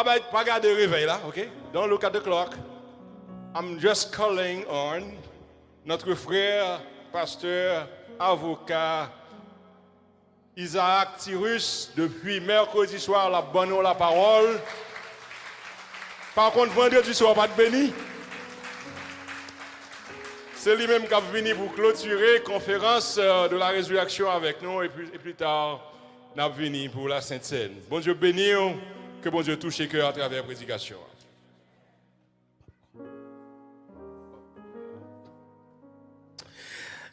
Pas garder réveil là, ok? Don't look at the clock. I'm just calling on notre frère, pasteur, avocat, Isaac Tyrus, depuis mercredi soir, la bonne la parole. Par contre, vendredi soir, pas de béni. C'est lui-même qui a venu pour clôturer la conférence de la résurrection avec nous et plus tard, nous avons venu pour la Sainte-Seine. Bon Dieu béni, que bon Dieu touche les cœurs à travers la prédication.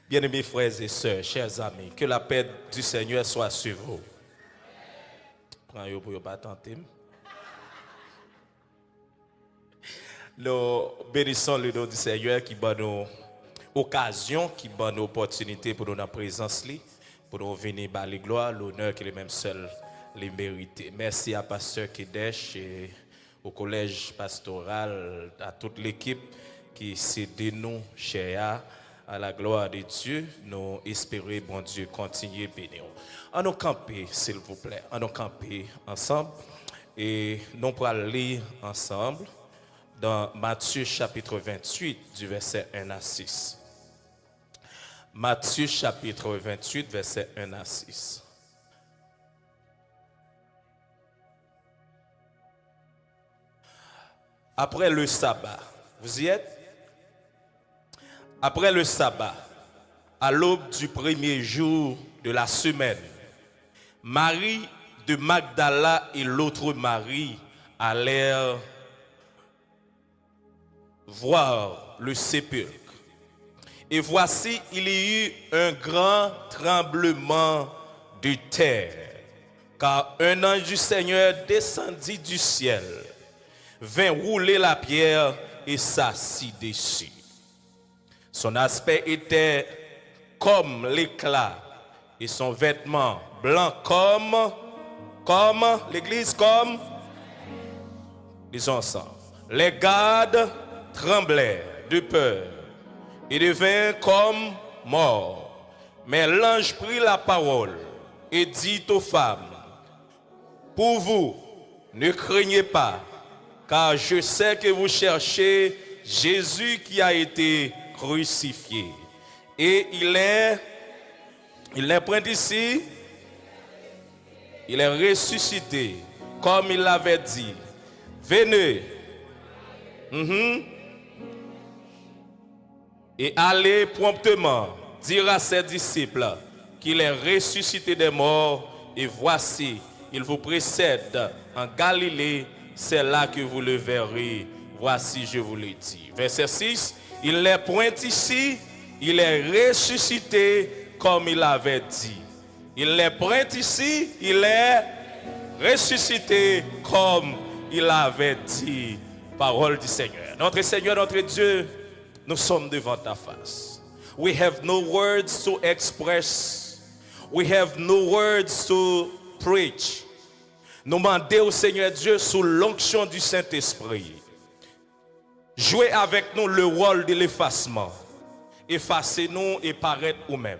Bien-aimés frères et sœurs, chers amis, que la paix du Seigneur soit sur vous. Prends-le pour ne pas tenter. Nous bénissons le nom du Seigneur qui donne nous occasion, qui donne nous opportunité pour nous en présence, pour nous venir par les gloires, l'honneur que les mêmes seuls les méritent. Merci à Pasteur Kedesh et au collège pastoral, à toute l'équipe qui s'est nous, chers. À la gloire de Dieu, nous espérons, bon Dieu, continuer à bénir. On nous camper, s'il vous plaît. On nous camper ensemble. Et nous pourrons lire ensemble dans Matthieu chapitre 28, du verset 1 à 6. Matthieu chapitre 28, verset 1 à 6. Après le sabbat, vous y êtes? Après le sabbat, à l'aube du premier jour de la semaine, Marie de Magdala et l'autre Marie allèrent voir le sépulcre. Et voici, il y eut un grand tremblement de terre, car un ange du Seigneur descendit du ciel, vint rouler la pierre et s'assit dessus. Son aspect était comme l'éclat et son vêtement blanc comme l'église, comme, disons ensemble. Les gardes tremblèrent de peur et devinrent comme morts. Mais l'ange prit la parole et dit aux femmes, pour vous, ne craignez pas, car je sais que vous cherchez Jésus qui a été crucifié. Et il est point ici, il est ressuscité, comme il l'avait dit. Venez. Et allez promptement dire à ses disciples qu'il est ressuscité des morts, et voici, il vous précède en Galilée, c'est là que vous le verrez. Voici, je vous l'ai dit. Verset 6. Il n'est point ici, il est ressuscité comme il avait dit. Il n'est point ici, il est ressuscité comme il avait dit. Parole du Seigneur. Notre Seigneur, notre Dieu, nous sommes devant ta face. We have no words to express. We have no words to preach. Nous demandons au Seigneur Dieu sous l'onction du Saint-Esprit. Jouez avec nous le rôle de l'effacement. Effacez-nous et paraître nous-mêmes.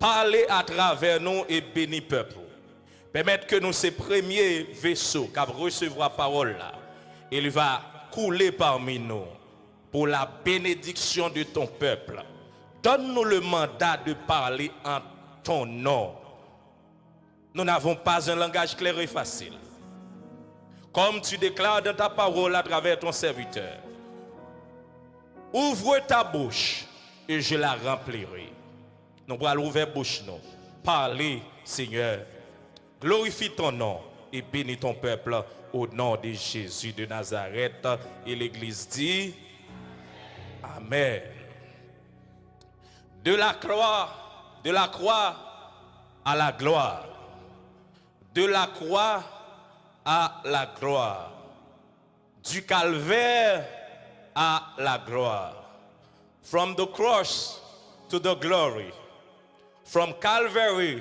Parlez à travers nous et bénis peuple. Permettez que nous, ces premiers vaisseaux, qui recevront la parole là, il va couler parmi nous pour la bénédiction de ton peuple. Donne-nous le mandat de parler en ton nom. Nous n'avons pas un langage clair et facile. Comme tu déclares dans ta parole à travers ton serviteur. Ouvre ta bouche et je la remplirai. Nous allons ouvrir la bouche, nous. Parlez, Seigneur. Glorifie ton nom et bénis ton peuple au nom de Jésus de Nazareth. Et l'Église dit Amen. De la croix à la gloire. De la croix à la gloire. Du calvaire à la gloire. From the cross to the glory. From Calvary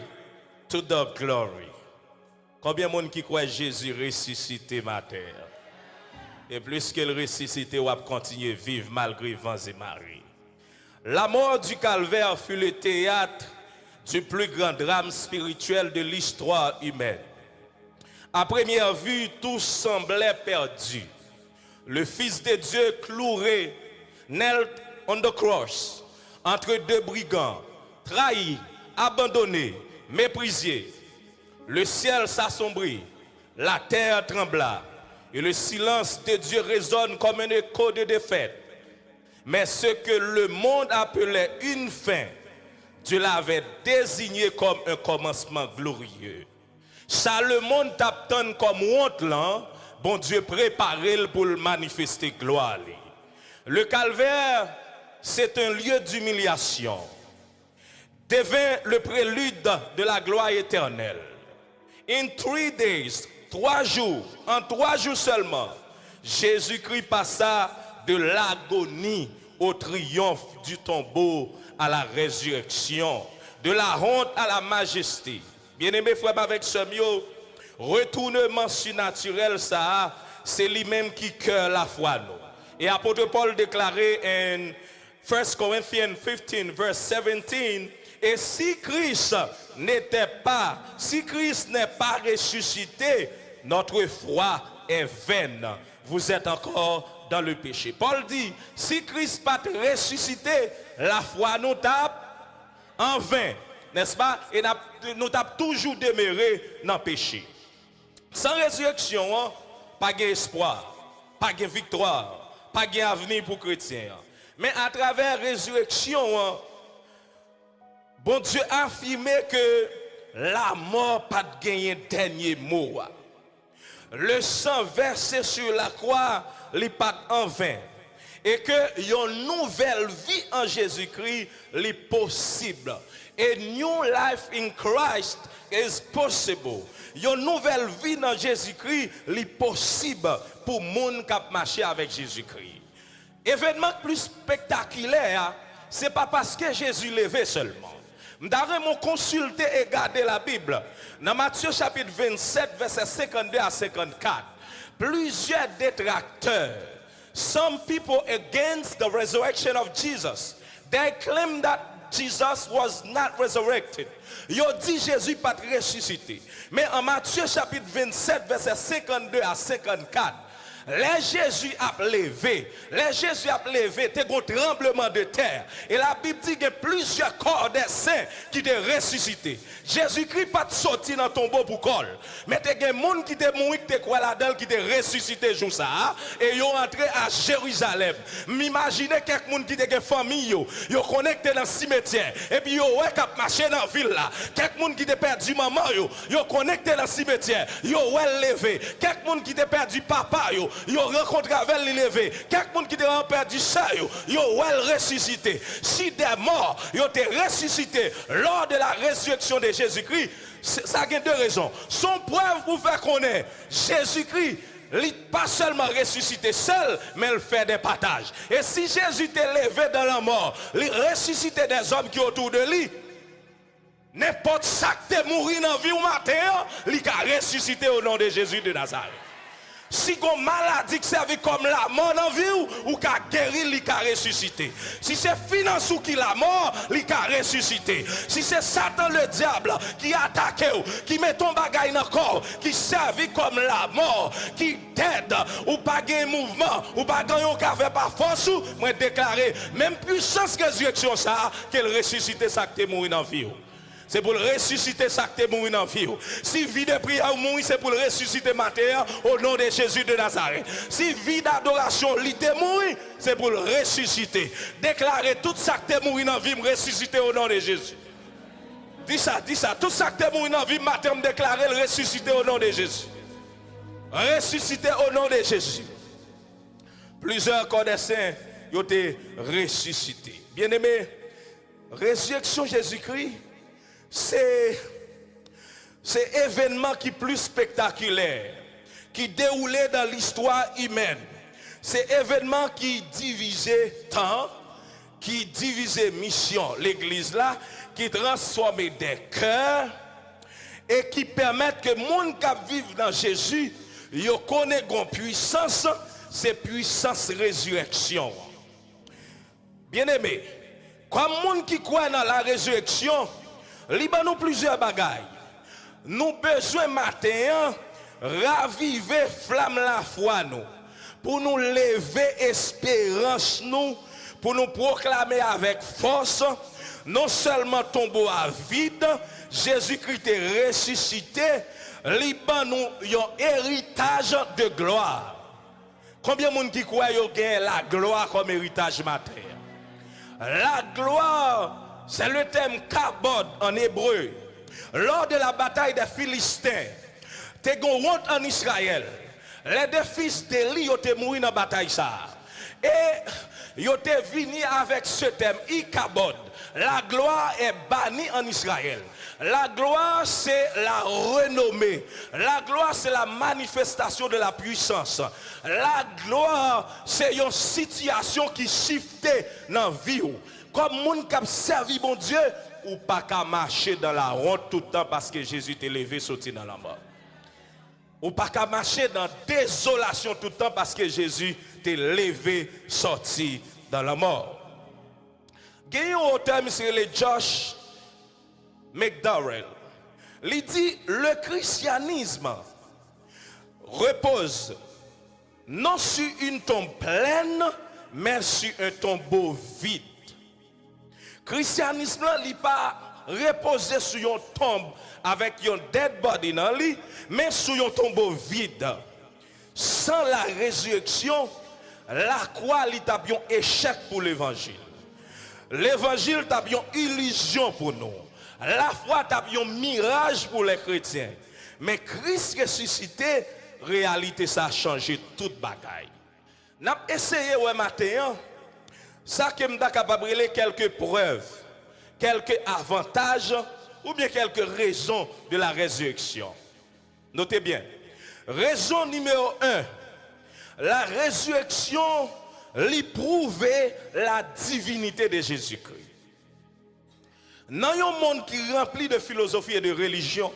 to the glory. Combien de monde qui croit Jésus ressuscité ma terre? Et plus qu'il ressuscité, on va continuer à vivre malgré vents et marées. La mort du calvaire fut le théâtre du plus grand drame spirituel de l'histoire humaine. À première vue, tout semblait perdu. Le Fils de Dieu cloué, knelt on the cross, entre deux brigands, trahis, abandonnés, méprisés. Le ciel s'assombrit, la terre trembla, et le silence de Dieu résonne comme un écho de défaite. Mais ce que le monde appelait une fin, Dieu l'avait désigné comme un commencement glorieux. Ça, le monde t'attend comme honte là, bon Dieu préparé pour le manifester gloire. Le calvaire, c'est un lieu d'humiliation, devint le prélude de la gloire éternelle. In 3 days, 3 jours, en 3 jours seulement, Jésus-Christ passa de l'agonie au triomphe du tombeau à la résurrection, de la honte à la majesté. Bien-aimés frères avec ce mot, retournement surnaturel ça, c'est lui-même qui cœur la foi nous. Et apôtre Paul déclarait en 1 Corinthians 15 verse 17, et si Christ n'est pas ressuscité, notre foi est vaine. Vous êtes encore dans le péché. Paul dit, si Christ pas ressuscité, la foi nous tape en vain, n'est-ce pas? Et nous tape toujours demeuré dans le péché. Sans résurrection, pas d'espoir, pas de victoire, pas d'avenir pour les chrétiens. Mais à travers la résurrection, bon Dieu a affirmé que la mort pas de gagner dernier mot. Le sang versé sur la croix, n'est pas en vain. Et que une nouvelle vie en Jésus-Christ est possible. A new life in Christ is possible. Une nouvelle vie dans Jésus-Christ est possible pour les gens qui marchent avec Jésus-Christ. Événement plus spectaculaire, ce n'est pas parce que Jésus levé seulement. Nous consulter et garder la Bible. Dans Matthieu chapitre 27, verset 52 à 54, plusieurs détracteurs, some people against the resurrection of Jesus, they claim that Jesus was not resurrected. Yo dit Jésus pas ressuscité. Mais en Matthieu chapitre 27, verset 52 à 54, les Jésus a levé, t'es un tremblement de terre. Et la Bible dit qu'il y a plusieurs corps des saints qui ont ressuscité. Jésus-Christ pas sorti dans ton tombeau pour col. Mais t'es des gens qui ont mouru, qui ont là-dedans, qui ont ressuscité jour ça. Et ils ont entré à Jérusalem. M'imaginez quelques gens qui ont des familles, ils ont connecté dans le cimetière. Et puis ils ont marché dans la ville là. Quelques gens qui ont perdu maman, ils ont connecté dans le cimetière. Ils ont levé. Quelques gens qui ont perdu papa, ils ont rencontré avec les levés. Quelqu'un qui a perdu ça, ils ont ressuscité. Si des morts, ils ont été ressuscités lors de la résurrection de Jésus-Christ, ça a deux raisons. Son preuve pour faire connaître Jésus-Christ, il n'est pas seulement ressuscité seul, mais il fait des partages. Et si Jésus t'est levé dans la mort, il ressuscité des hommes qui sont autour de lui. N'importe ça qui est mort dans la vie ou matin, il a ressuscité au nom de Jésus de Nazareth. Si une maladie qui servait comme la mort dans la vie, ou qui a guéri, il a ressuscité. Si c'est finance ou qui la mort, il a ressuscité. Si c'est Satan le diable qui a attaqué, qui met ton bagage dans le corps, qui servait comme la mort, qui t'aide, ou pas de mouvement, ou pas de café par force, moi déclarer, même puissance que résurrection ça, qu'elle ressuscite ça qui est mort dans la vie. C'est pour ressusciter ça qui est mort dans la vie. Si vie de prière ou mourir, c'est pour ressusciter matin au nom de Jésus de Nazareth. Si vie d'adoration l'était mourir, c'est pour ressusciter. Déclarer tout ça qui est mort dans la vie, ressusciter au nom de Jésus. Dis ça. Tout ça qui est mort dans la vie, matin, déclarer ressusciter au nom de Jésus. Ressusciter au nom de Jésus. Plusieurs corps des saints ont été ressuscités. Bien-aimés, résurrection Jésus-Christ, c'est événement qui est plus spectaculaire, qui déroulait dans l'histoire humaine. C'est événement qui divisait temps, qui divisait mission. L'église là, qui transformait des cœurs et qui permet que les gens qui vivent dans Jésus, ils connaissent une puissance, c'est puissance résurrection. Bien aimé, comme les gens qui croient dans la résurrection, nous avons plusieurs bagailles. Nous avons besoin matin raviver flamme la foi nous, pour nous lever espérance nous, pour nous proclamer avec force, non seulement tombeau à vide, Jésus-Christ est ressuscité, liban nous un héritage de gloire. Combien de monde qui croit qu'il y a la gloire comme héritage matériel? La gloire, c'est le terme kabod en hébreu. Lors de la bataille des Philistins, tu as honte en Israël. Les deux fils d'Élie ont mouru dans la bataille. Et ils ont venu avec ce terme, Ikabod. La gloire est bannie en Israël. La gloire, c'est la renommée. La gloire, c'est la manifestation de la puissance. La gloire, c'est une situation qui shifte dans la vie. Comme moun qui a servi mon Dieu, ou pas qu'à marcher dans la honte tout le temps parce que Jésus t'est levé, sorti dans la mort. Ou pas qu'à marcher dans la désolation tout le temps parce que Jésus t'est levé, sorti dans la mort. Il y a un auteur, M. Josh McDowell. Il dit le christianisme repose non sur une tombe pleine, mais sur un tombeau vide. Le christianisme n'est pas reposé sur une tombe avec un dead body, mais sur un tombeau vide. Sans la résurrection, la croix est un échec pour l'évangile. L'évangile est une illusion pour nous. La foi est un mirage pour les chrétiens. Mais Christ ressuscité, réalité, ça a changé toute bagaille. Nous avons essayé ouais matin, ça que nous sommes capables de quelques preuves, quelques avantages ou bien quelques raisons de la résurrection. Notez bien. Raison numéro 1. La résurrection lui prouve la divinité de Jésus-Christ. Dans un monde qui est rempli de philosophie et de religion,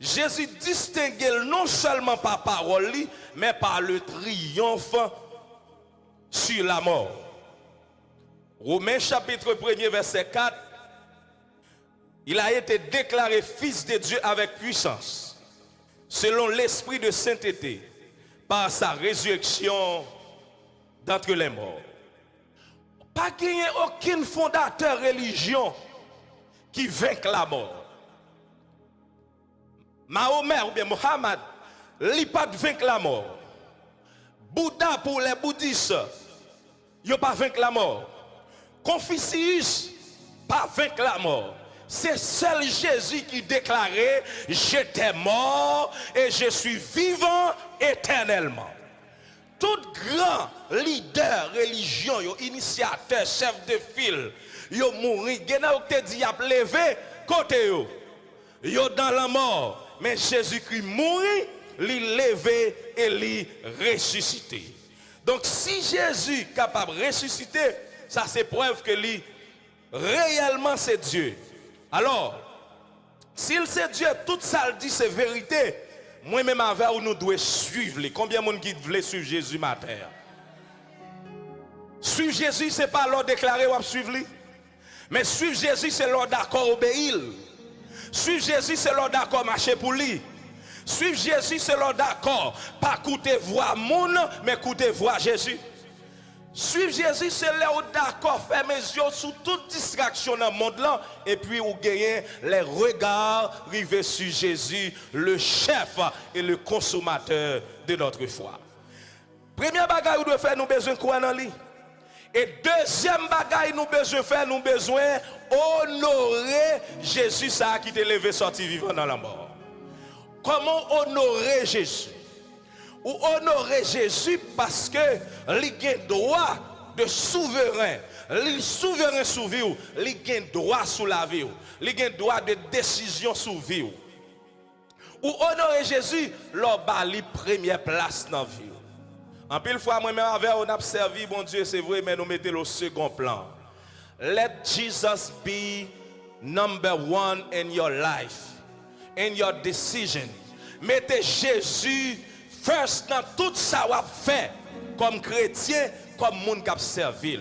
Jésus distingue non seulement par parole, mais par le triomphe sur la mort. Romains chapitre 1er verset 4, il a été déclaré fils de Dieu avec puissance, selon l'esprit de sainteté, par sa résurrection d'entre les morts. Pas qu'il n'y ait aucun fondateur religion qui vainque la mort. Mahomet ou bien Mohammed, il n'a pas vaincu la mort. Bouddha pour les bouddhistes, il n'a pas vaincu la mort. Confucius, pas vaincu la mort. C'est seul Jésus qui déclarait, j'étais mort et je suis vivant éternellement. Tout grand leader religion, initiateur, chef de file, yo mouri, gena ou te dit y a levé côté yo dans la mort, mais Jésus-Christ mouri, li levé et li ressuscité. Donc si Jésus est capable de ressusciter, ça c'est preuve que lui réellement c'est Dieu. Alors, s'il c'est Dieu, tout ça le dit c'est vérité. Moi-même avec nous devons suivre. Combien de monde qui veut suivre Jésus matin? Suivre Jésus, ce n'est pas l'ordre déclaré ou suivre lui. Mais suivre Jésus, c'est l'ordre d'accord obéir. Suivre Jésus, c'est l'ordre d'accord marcher pour lui. Suivre Jésus, c'est l'ordre d'accord. Pas écouter voix monde, mais écouter voix Jésus. Suivre Jésus, c'est l'ordre d'accord. Faire mes yeux sous toute distraction dans le monde là. Et puis, vous gagnez les regards rivés sur Jésus, le chef et le consommateur de notre foi. Première bagaille, nous devons faire, nous besoin de quoi dans lui. Et deuxième bagaille, nous besoin de faire, nous besoin honorer Jésus, ça qui t'est levé, sorti vivant dans la mort. Comment honorer Jésus? Ou honorer Jésus parce que il a droit de souverain. Il souverain sur vie, il a droit sur la vie, il a droit de décision sur vie. Ou honorer Jésus, leur bali première place dans la vie. En pile fois, moi-même, avec on a servi, bon Dieu, c'est vrai, mais nous mettons le second plan. Let Jesus be number one in your life, in your decision. Mettez Jésus first dans tout ça qu'on fait comme chrétien, comme monde qui a servi.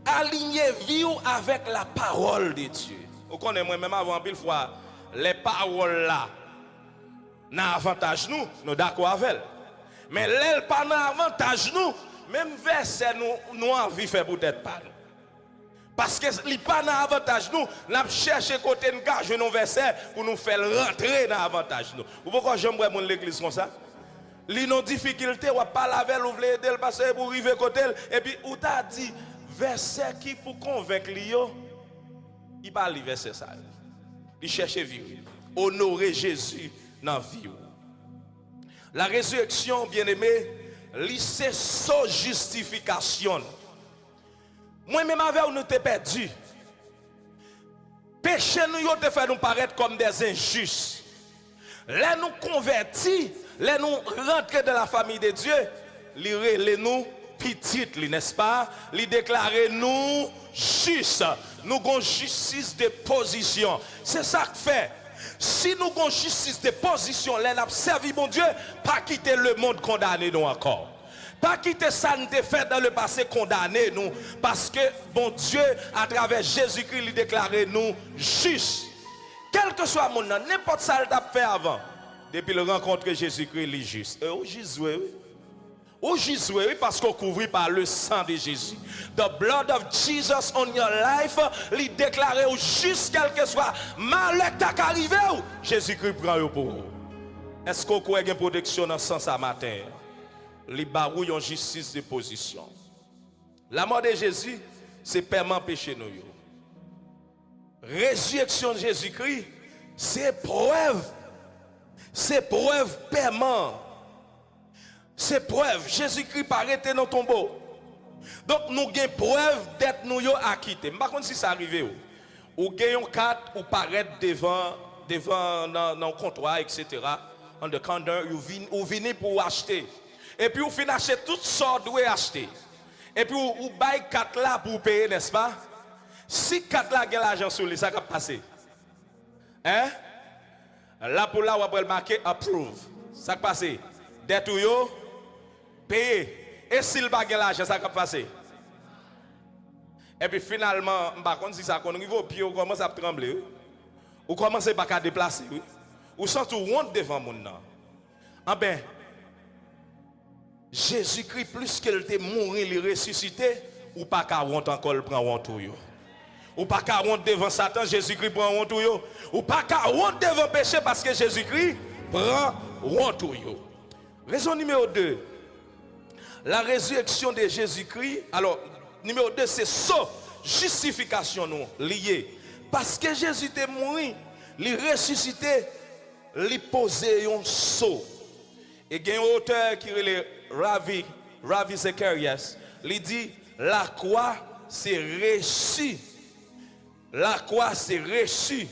Alignez vie avec la parole de Dieu. Vous connaissez moi-même avant pile fois les paroles là. dans avantage nous d'accord avec elle. Mais l'elle pas dans avantage nous, même verset nous envie faire peut-être pas nous. Parce que li pas dans avantage nous, n'a chercher côté nous jouer nos versets pour nous faire rentrer dans avantage nous. Ou pourquoi j'aimerais mon l'église comme ça? Li non difficulté ou pas laver ou vle aider passer pour arriver côté et puis ou t'a dit verset qui pour convaincre li yo, il pas li verset ça. Il cherche vivre, honorer Jésus dans vie. La résurrection, bien-aimé, c'est sa justification. Moi-même avec nous t'es perdu. Péché nous te fait nous paraître comme des injustes. Là nous convertis, là nous rentrer dans la famille de Dieu, les nous petites, n'est-ce pas? Li déclarer nous justes. Nous avons justice de position. C'est ça que fait. Si nous avons justice de position, là nous servi mon Dieu, pas quitter le monde condamné nous encore. Pas quitter ça nous fait dans le passé condamné nous. Parce que bon Dieu, à travers Jésus-Christ, il déclaré nous justes. Quel que soit mon nom, n'importe ça qu'il a fait avant. Depuis le rencontre Jésus-Christ, il est juste. Oh Jésus, oui. Oh Jésus, oui, parce qu'on couvre par le sang de Jésus. The blood of Jesus on your life, il déclaré juste quel que soit malheur qui est arrivé. Jésus-Christ prend pour vous. Est-ce qu'on croit une protection dans le sens à matin? Les barouilles en justice de position. La mort de Jésus, c'est paiement péché nous. Résurrection de Jésus-Christ, c'est preuve. C'est preuve paiement. C'est preuve. Jésus-Christ paraît dans le tombeau. Donc nous avons preuve d'être nous acquittés. Je ne sais pas si ça arrive. Ou gagnons carte ou paraître devant dans le comptoir, etc. On the counter, ou venez pour acheter. Et puis, vous finissez acheter toutes sortes de acheter. Et puis, vous baillez 4 là pour payer, n'est-ce pas? Si 4 là, vous avez l'argent sur lui, ça va passer. Hein? Là, pour là, vous avez marqué approve. Ça va passer. Dès tout, payer. Et s'il n'a pas l'argent, ça va passer. Et puis, finalement, je ne sais pas si ça arrive au pied, vous commencez à trembler. Vous commencez à déplacer. Vous sentez honte devant mon nom. Ah ben, Jésus-Christ, plus qu'elle était mort, il est ressuscité, ou pas qu'à honte encore, il prend honte. Ou pas qu'à honte devant Satan, Jésus-Christ prend honte. Ou pas qu'à honte devant péché, parce que Jésus-Christ prend honte. Raison numéro 2. La résurrection de Jésus-Christ, alors, numéro 2, c'est ça, justification nous, liée. Parce que Jésus était mort, il est ressuscité, il posé un saut. Et il y a un auteur qui est Ravi Zacharias. Il dit, la croix c'est reçu. La croix c'est reçu.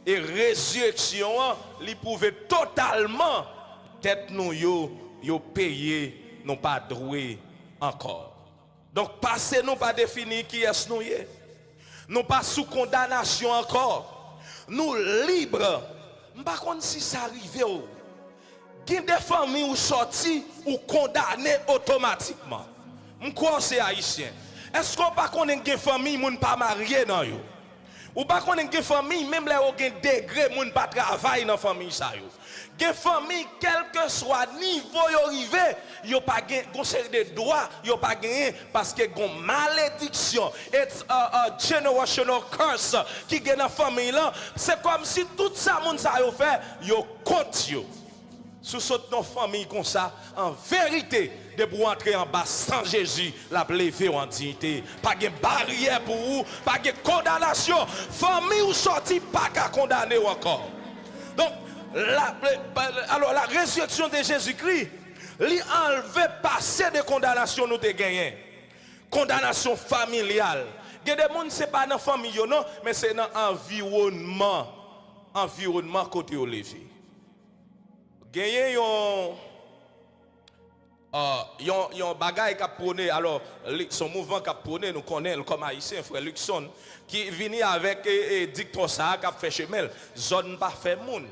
Et résurrection, il pouvait totalement tête nous yo payé, non pas droit encore. Donc passez nous pas définir qui est nous. Nous pas sous condamnation encore. Nous libres. Je ne sais pas si ça arrive. Il y a des familles où sorti ou condamnées automatiquement. Je crois que c'est haïtien. Est-ce qu'on pas connaît des familles qui ne sont pas mariées dans yo? Ou pas connaît des familles même là où des degrés qui ne pas travailler dans la famille ça yo? Des familles quel que soit niveau yo arrivé, yo pas gain série de droits, yo pas gagné parce que gon malédiction. It's a generational curse qui gagne dans la famille là. C'est comme si tout ça monde ça yo fait, yo compte yo. Sous cette famille comme ça, en vérité, de pour entrer en bas sans Jésus, la lever en dignité. Pas de barrière pour vous, pas de condamnation. Famille ou sorti, pas qu'à condamner encore. Donc, la résurrection de Jésus-Christ, lui enlever passé de condamnation nous te gagné. Condamnation familiale. Il y a des gens, ce n'est pas dans la famille, non, mais c'est dans l'environnement. Environnement côté au levé. Gagné yon bagay qui a prôné, alors son mouvement qui a prôné, nous connaissons comme haïtien, frère Luxon, qui vient avec dicton ça, qui a fait chemin, zone pas fait moun.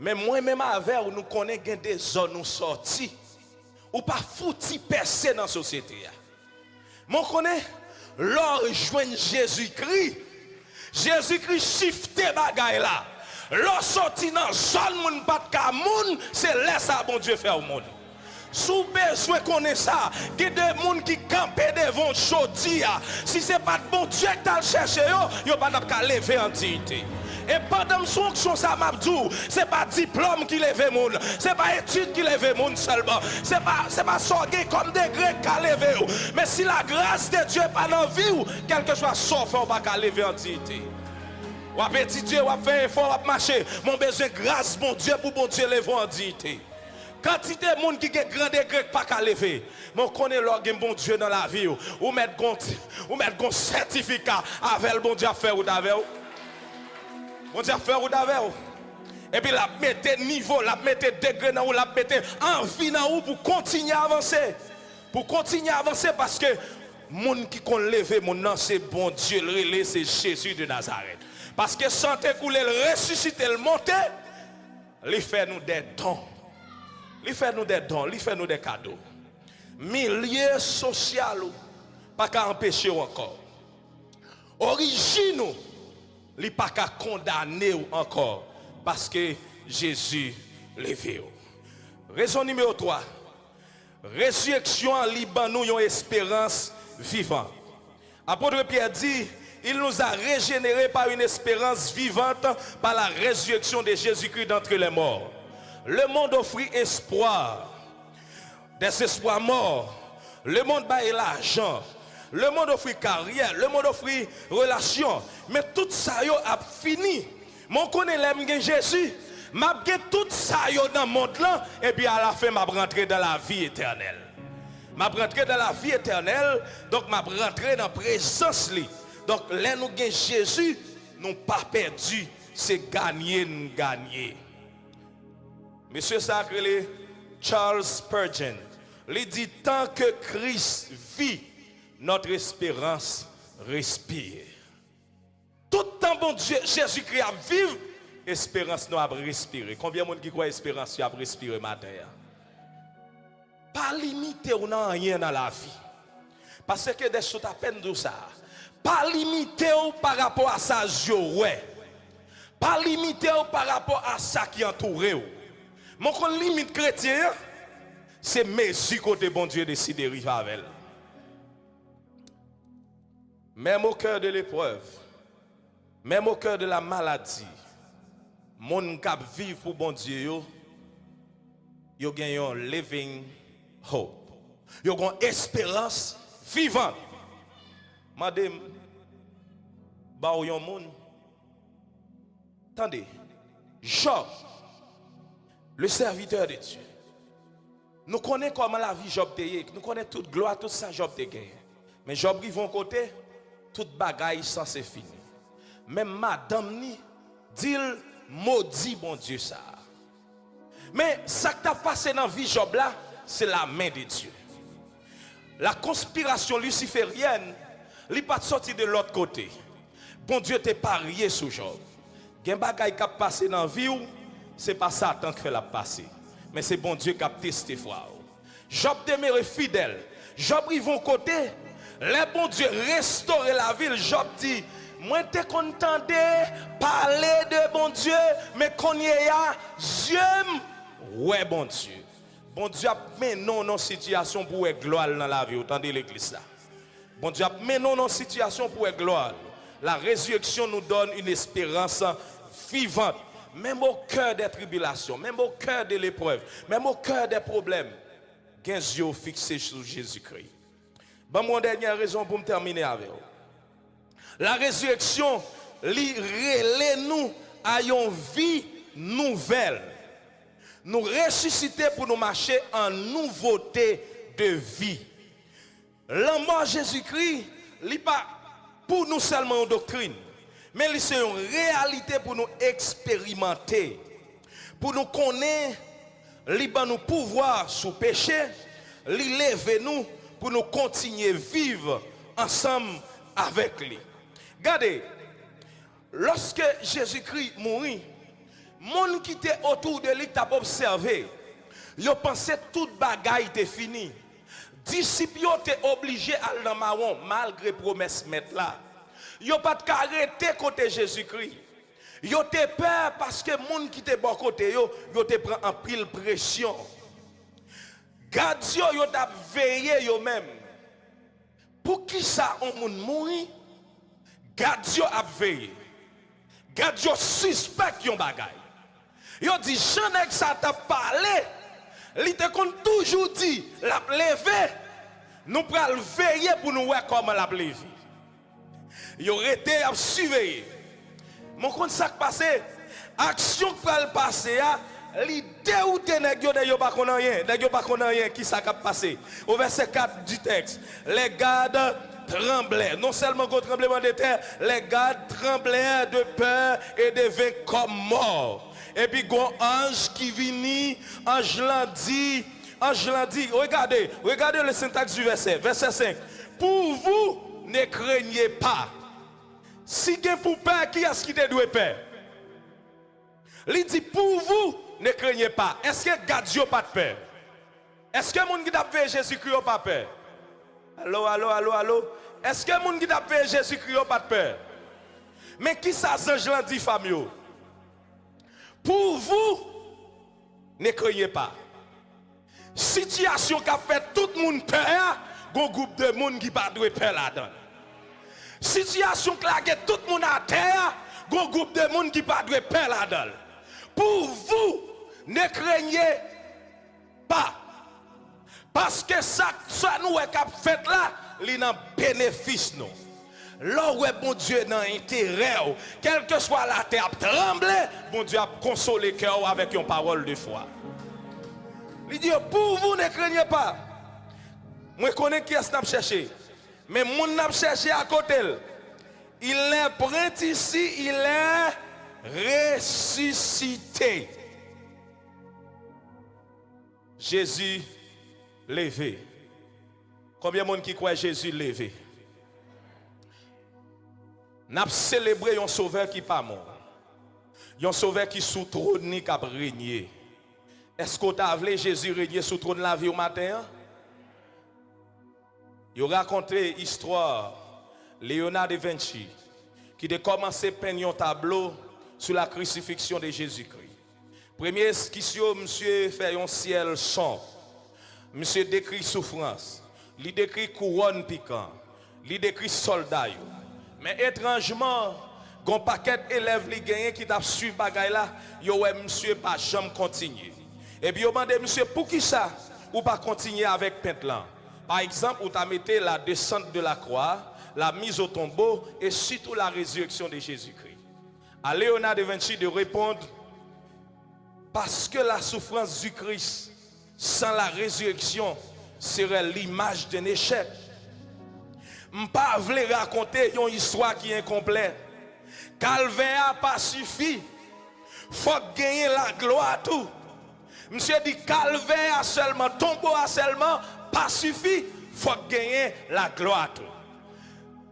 Mais moi-même avec, nous connaissons des zones où sorties, ou pas fouti percé dans la société. Moi, je connais, lors joindre Jésus-Christ, Jésus-Christ shifté bagay là. L'on sorti dans zone moun pas de ka moun, c'est là ça bon Dieu fait au monde. Sous besoin qu'on ait ça, il y a des gens qui campent devant chaudier. Si ce n'est pas de bon Dieu qui t'a cherché, il n'y a pas de lever en dignité. Et pendant son action, ça m'a dit, ce n'est pas diplôme qui lève les gens, ce n'est pas étude qui lève les gens seulement, ce n'est pas sorguer comme des Grecs qui lève. Mais si la grâce de Dieu n'est pas dans la vie, quel que soit son fait, on ne va pas lever en dignité. Ou à petit Dieu, ou à faire effort, ou à marcher. Mon besoin de grâce, mon Dieu, pour bon Dieu lever en dignité. Quantité de monde qui est grand degré pas qu'à lever. Mais on connaît l'orgue bon Dieu dans la vie. Ou mettre un certificat avec le bon Dieu à faire ou d'avec. Bon Dieu à faire ou d'avec. Et puis la mettre niveau, la mettre degré dans ou la mettre envie dans ou pour continuer à avancer. Pour continuer à avancer parce que monde qui qu'on lever mon nom c'est bon Dieu le relais c'est Jésus de Nazareth. Parce que santé couler le ressusciter le monter, il fait nous des dons. Il fait nous des dons, il fait nous des cadeaux. Milieu social, pas qu'à empêcher encore. Origine, il pas qu'à condamner encore. Parce que Jésus levé. Raison numéro 3. Résurrection en Liban, nous avons une espérance vivante. Apôtre Pierre dit, il nous a régénérés par une espérance vivante par la résurrection de Jésus-Christ d'entre les morts. Le monde offrit espoir, des espoirs morts. Le monde baille l'argent. Le monde offrit carrière. Le monde offrit relation. Mais tout ça a fini. Mon connaît l'aime Jésus. M'a tout ça dans le monde là. Et puis à la fin, m'a rentré dans la vie éternelle. M'a rentré dans la vie éternelle. Donc m'a rentré dans la présence. Donc là nous gagnons Jésus. Nous pas perdu. C'est gagner, nous gagner. Monsieur Sacré, Charles Spurgeon, il dit tant que Christ vit, notre espérance respire. Tout le temps, bon Dieu, Jésus-Christ a vivre, espérance nous a respirer. Combien de monde qui croit espérance a respirer matin? Pas limité ou non rien dans la vie. Parce que des choses à peine de ça. Pas limité par rapport à ça, ouais. Pas limité par rapport à ça qui entoure. Mon limite chrétien, c'est mesure côté bon Dieu décide de vivre avec elle. Même au cœur de l'épreuve, même au cœur de la maladie, mon cap vivre pour bon Dieu, yo gagne un living hope. Yo gagne espérance vivante. Madame, ba ou yon moun. Attendez, Job, le serviteur de Dieu. Nous connaissons comment la vie Job te. Nous connaissons toute gloire, tout ça Job te gagne. Mais Job rive en côté, toute bagaille sans c'est fini. Même madame ni dit maudit bon Dieu ça. Mais ça qui t'a passé dans la vie Job là, c'est la main de Dieu. La conspiration luciférienne, il pas sorti de l'autre côté. Bon Dieu t'a parié sur Job. Gen bagaille qui a passé dans la vie, c'est pas Satan qui fait la passer. Mais c'est bon Dieu qui a testé foi. Job demeure fidèle. Job rive en côté. Le bon Dieu restaure la ville. Job dit, moi te contenté parler de bon Dieu, mais qu'on y a Dieu. Ouais bon Dieu. Bon Dieu a mis non dans situation pour être gloire dans la vie. Entendez l'église là. Bon Dieu a mis non dans situation pour être gloire. La résurrection nous donne une espérance vivante. Même au cœur des tribulations, même au cœur de l'épreuve, même au cœur des problèmes, gain yeux fixés sur Jésus-Christ. Bon, mon dernière raison pour me terminer avec vous. La résurrection, relève nous à une vie nouvelle. Nous ressusciter pour nous marcher en nouveauté de vie. La mort Jésus-Christ, n'est pas pour nous seulement une doctrine. Mais c'est une réalité pour nous expérimenter, pour nous connaître, nous pouvoir sous péché, lever nous pour nous continuer à vivre ensemble avec lui. Regardez, lorsque Jésus-Christ mourit, monde qui était autour de lui t'a observé, ils pensaient que toute bagaille était finie. Disciples étaient obligés à aller dans marron malgré promesse mettre là. Ils n'ont pas arrêté côté Jésus-Christ. Yo te peur parce que moun qui te bon côté yo te prend en pile pression. Garde yo t'a veillé yo même. Pour qui ça on moun mouri? Garde yo a veillé. Garde yo suspect yon bagay. Yo dit Jean ça t'a parlé. Li te kon toujours dit la levé. Nous pral veiller pour nous voir comment la levé. Yo rete a surveiller. Mon compte ça passé, action qui va le passer, l'idée où tu es yo pas connait rien, qui ça cap passé. Au verset 4 du texte, les gardes tremblaient, non seulement contre tremblement de terre, les gardes tremblaient de peur et devenaient comme morts. Et puis gon ange qui vini, ange l'a dit, regardez le syntaxe du verset 5. Pour vous, ne craignez pas. Si vous pour peur, qui est-ce qui te doit peur? Il dit pour vous, ne craignez pas. Est-ce que Gadjo pas de peur? Est-ce que les gens qui ont fait Jésus-Christ n'ont pas peur? Allô? Est-ce que les gens qui ont fait Jésus-Christ n'ont pas de peur? Mais qui ça ange dit famille? Pour vous, ne craignez pas. Situation qui a fait tout le monde peur, il y a un groupe de monde qui pas de peur là-dedans. Situation que tout le monde à terre, un groupe de monde qui pas de peur là-dedans. Pour vous, ne craignez pas. Parce que ça nous est fait là, il a un bénéfice nous. Là où bon Dieu dans intérêt, quelle que soit la terre tremble, bon Dieu a consolé le cœur avec une parole de foi. Il dit pour vous ne craignez pas. Moi connais qui est-ce que cherché. Mais mon n'a cherché à côté. Il est prêt ici, il est ressuscité. Jésus levé. Combien de monde qui croit Jésus levé? N'a célébré un sauveur qui pas mort. Un sauveur qui sous trône qui a régné. Est-ce que tu as vu Jésus régner sous trône la vie au matin? Il raconté l'histoire Léonard de Vinci qui a commencé à peindre un tableau sur la crucifixion de Jésus-Christ. Premier esquissio, monsieur fait un ciel sombre. Monsieur décrit souffrance. Il décrit couronne piquant. Il décrit soldat. Mais étrangement, il y a un paquet d'élèves qui ont suivi bagay là, monsieur pas jamais continuer. Et puis il demandé monsieur pour qui ça ou pas continuer avec peinte là. Par exemple, où tu as mis la descente de la croix, la mise au tombeau et surtout la résurrection de Jésus-Christ. À Léonard de Vinci de répondre, parce que la souffrance du Christ sans la résurrection serait l'image d'un échec. Je ne veux pas raconter une histoire qui est incomplète. Calvaire n'a pas suffi. Il faut gagner la gloire tout. Monsieur dit calvaire a seulement, tombeau a seulement, pas suffit, il faut gagner la gloire.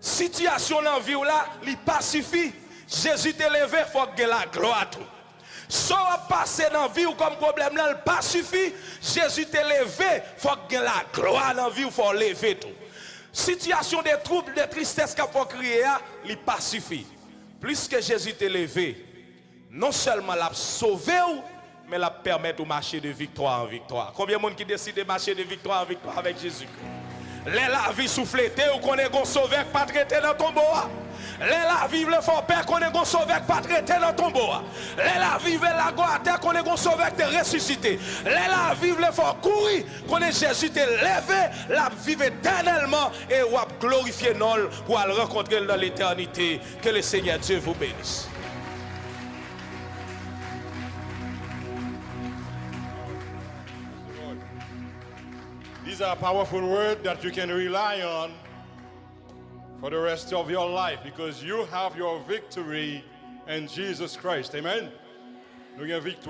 Situation dans la vie là, il pas suffit. Jésus t'est levé, il faut gagner la gloire. Soit passer dans la vie ou comme problème là, il pas suffit. Jésus t'est levé, il faut gagner la gloire dans la vie, il faut lever tout. Situation de troubles, de tristesse qu'il faut crier, il pas suffit. Plus que Jésus t'est levé, non seulement l'a sauvé, mais la permet de marcher de victoire en victoire. Combien de monde qui décide de marcher de victoire en victoire avec Jésus? La vie souffletée ou qu'on est un sauveur pas traité dans ton bois. La vie le fort père qu'on est un sauveur pas traité dans ton bois. La vie la gloire terre qu'on est un sauveur te ressuscité. La vie le fort courir qu'on est Jésus te levé, la vivre éternellement et ou glorifier nous pour le rencontrer dans l'éternité. Que le Seigneur Dieu vous bénisse. These are powerful words that you can rely on for the rest of your life because you have your victory in Jesus Christ. Amen. Nous avons victoire.